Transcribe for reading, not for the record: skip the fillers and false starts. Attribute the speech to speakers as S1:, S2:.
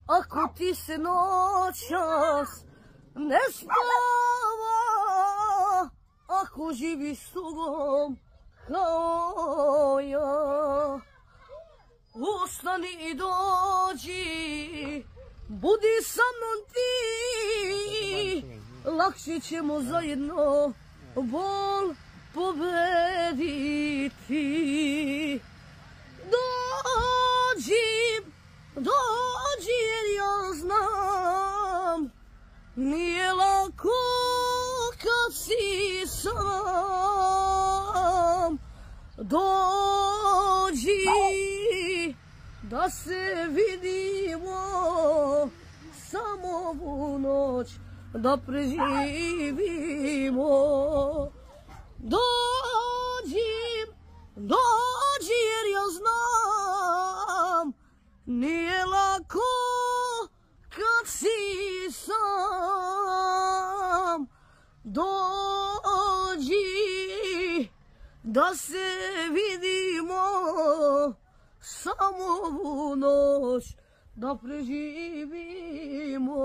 S1: ako ti se noćas ne spava, ako živi s tobom kao ja. Ustani i dođi, budi sa mnom ti, lakše ćemo zajedno bol pobediti. Dođi jer ja znam, nije lako kad si sam. Dođi da se vidimo, samo ovu noć da preživimo. Dođi jer ja znam, nije lako kad si sam. Dođi da se vidimo, samo ovu noć da preživimo.